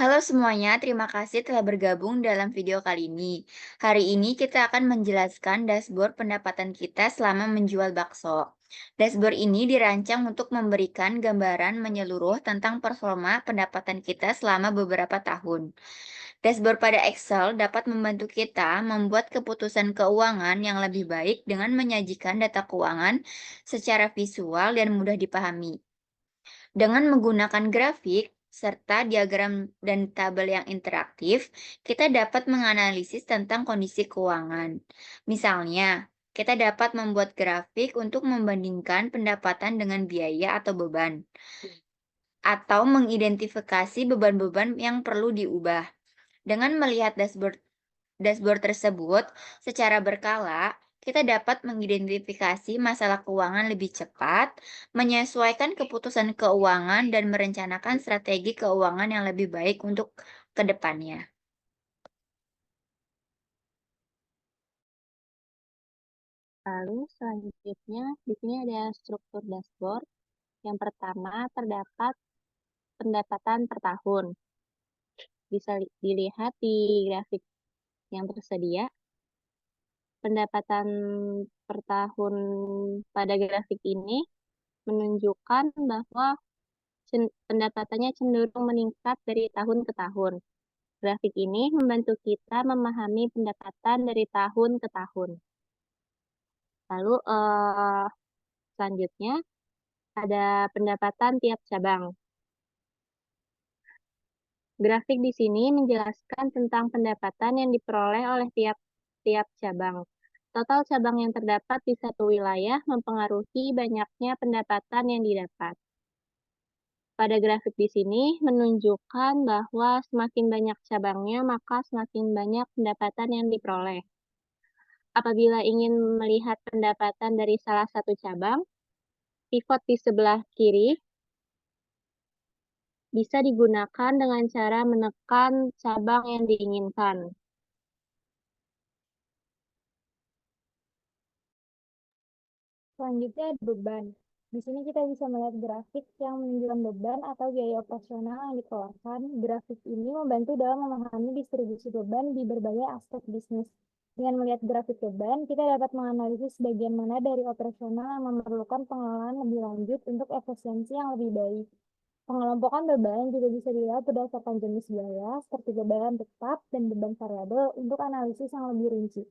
Halo semuanya, terima kasih telah bergabung dalam video kali ini. Hari ini kita akan menjelaskan dashboard pendapatan kita selama menjual bakso. Dashboard ini dirancang untuk memberikan gambaran menyeluruh tentang performa pendapatan kita selama beberapa tahun. Dashboard pada Excel dapat membantu kita membuat keputusan keuangan yang lebih baik dengan menyajikan data keuangan secara visual dan mudah dipahami. Dengan menggunakan grafik serta diagram dan tabel yang interaktif, kita dapat menganalisis tentang kondisi keuangan. Misalnya, kita dapat membuat grafik untuk membandingkan pendapatan dengan biaya atau beban, atau mengidentifikasi beban-beban yang perlu diubah. Dengan melihat dashboard dashboard tersebut secara berkala, kita dapat mengidentifikasi masalah keuangan lebih cepat, menyesuaikan keputusan keuangan, dan merencanakan strategi keuangan yang lebih baik untuk ke depannya. Lalu selanjutnya di sini ada struktur dashboard. Yang pertama terdapat pendapatan per tahun. Bisa dilihat di grafik yang tersedia. Pendapatan per tahun pada grafik ini menunjukkan bahwa pendapatannya cenderung meningkat dari tahun ke tahun. Grafik ini membantu kita memahami pendapatan dari tahun ke tahun. Lalu selanjutnya ada pendapatan tiap cabang. Grafik di sini menjelaskan tentang pendapatan yang diperoleh oleh tiap cabang. Total cabang yang terdapat di satu wilayah mempengaruhi banyaknya pendapatan yang didapat. Pada grafik di sini menunjukkan bahwa semakin banyak cabangnya, maka semakin banyak pendapatan yang diperoleh. Apabila ingin melihat pendapatan dari salah satu cabang, pivot di sebelah kiri bisa digunakan dengan cara menekan cabang yang diinginkan. Selanjutnya ada beban. Di sini kita bisa melihat grafik yang menunjukkan beban atau biaya operasional yang dikeluarkan. Grafik ini membantu dalam memahami distribusi beban di berbagai aspek bisnis. Dengan melihat grafik beban, kita dapat menganalisis bagian mana dari operasional yang memerlukan pengelolaan lebih lanjut untuk efisiensi yang lebih baik. Pengelompokan beban juga bisa dilihat berdasarkan jenis biaya, seperti beban tetap dan beban variabel untuk analisis yang lebih rinci.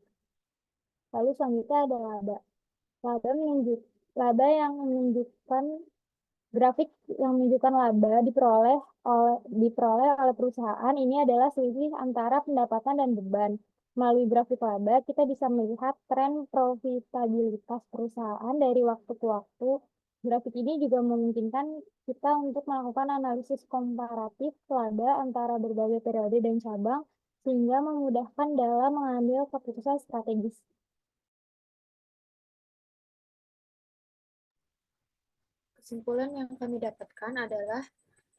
Lalu selanjutnya ada laba. Laba yang menunjukkan grafik yang menunjukkan laba diperoleh oleh perusahaan ini adalah selisih antara pendapatan dan beban. Melalui grafik laba, kita bisa melihat tren profitabilitas perusahaan dari waktu ke waktu. Grafik ini juga memungkinkan kita untuk melakukan analisis komparatif laba antara berbagai periode dan cabang, sehingga memudahkan dalam mengambil keputusan strategis. Kesimpulan yang kami dapatkan adalah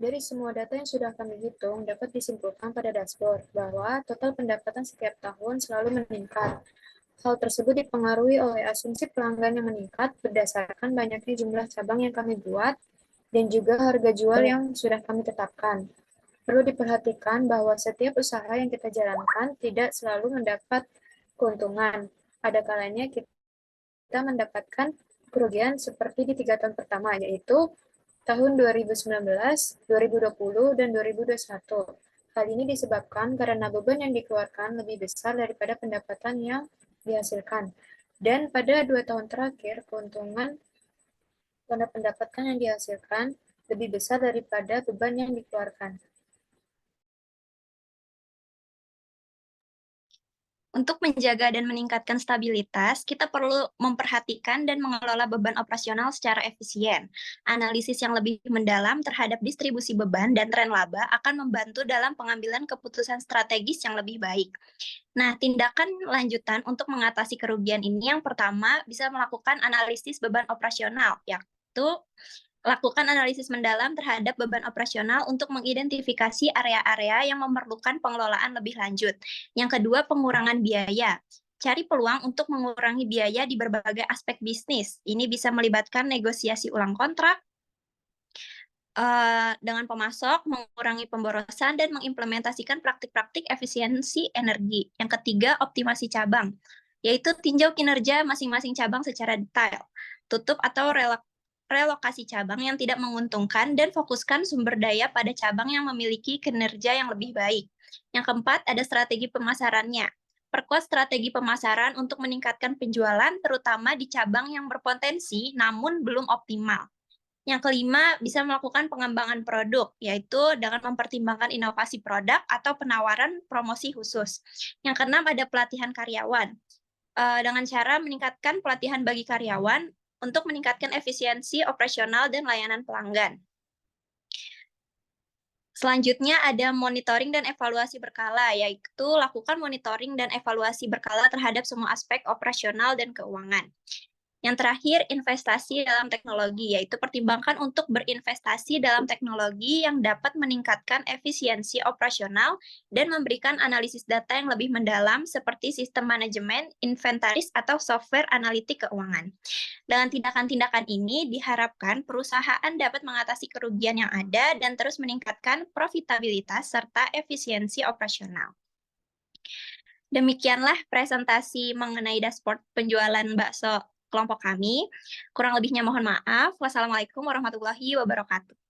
dari semua data yang sudah kami hitung dapat disimpulkan pada dashboard bahwa total pendapatan setiap tahun selalu meningkat. Hal tersebut dipengaruhi oleh asumsi pelanggan yang meningkat berdasarkan banyaknya jumlah cabang yang kami buat dan juga harga jual yang sudah kami tetapkan. Perlu diperhatikan bahwa setiap usaha yang kita jalankan tidak selalu mendapat keuntungan. Ada kalanya kita mendapatkan kerugian seperti di 3 tahun pertama, yaitu tahun 2019, 2020, dan 2021. Hal ini disebabkan karena beban yang dikeluarkan lebih besar daripada pendapatan yang dihasilkan. Dan pada 2 tahun terakhir, keuntungan pada pendapatan yang dihasilkan lebih besar daripada beban yang dikeluarkan. Untuk menjaga dan meningkatkan stabilitas, kita perlu memperhatikan dan mengelola beban operasional secara efisien. Analisis yang lebih mendalam terhadap distribusi beban dan tren laba akan membantu dalam pengambilan keputusan strategis yang lebih baik. Nah, tindakan lanjutan untuk mengatasi kerugian ini yang pertama bisa melakukan analisis beban operasional, yaitu lakukan analisis mendalam terhadap beban operasional untuk mengidentifikasi area-area yang memerlukan pengelolaan lebih lanjut. Yang kedua, pengurangan biaya. Cari peluang untuk mengurangi biaya di berbagai aspek bisnis. Ini bisa melibatkan negosiasi ulang kontrak, dengan pemasok, mengurangi pemborosan, dan mengimplementasikan praktik-praktik efisiensi energi. Yang ketiga, optimasi cabang, yaitu tinjau kinerja masing-masing cabang secara detail, tutup atau relokasi cabang yang tidak menguntungkan, dan fokuskan sumber daya pada cabang yang memiliki kinerja yang lebih baik. Yang keempat, ada strategi pemasarannya. Perkuat strategi pemasaran untuk meningkatkan penjualan, terutama di cabang yang berpotensi namun belum optimal. Yang kelima, bisa melakukan pengembangan produk, yaitu dengan mempertimbangkan inovasi produk atau penawaran promosi khusus. Yang keenam, ada pelatihan karyawan. Dengan cara meningkatkan pelatihan bagi karyawan untuk meningkatkan efisiensi operasional dan layanan pelanggan. Selanjutnya ada monitoring dan evaluasi berkala, yaitu lakukan monitoring dan evaluasi berkala terhadap semua aspek operasional dan keuangan. Yang terakhir, investasi dalam teknologi, yaitu pertimbangkan untuk berinvestasi dalam teknologi yang dapat meningkatkan efisiensi operasional dan memberikan analisis data yang lebih mendalam seperti sistem manajemen, inventaris, atau software analitik keuangan. Dengan tindakan-tindakan ini, diharapkan perusahaan dapat mengatasi kerugian yang ada dan terus meningkatkan profitabilitas serta efisiensi operasional. Demikianlah presentasi mengenai dashboard penjualan bakso kelompok kami. Kurang lebihnya mohon maaf. Wassalamualaikum warahmatullahi wabarakatuh.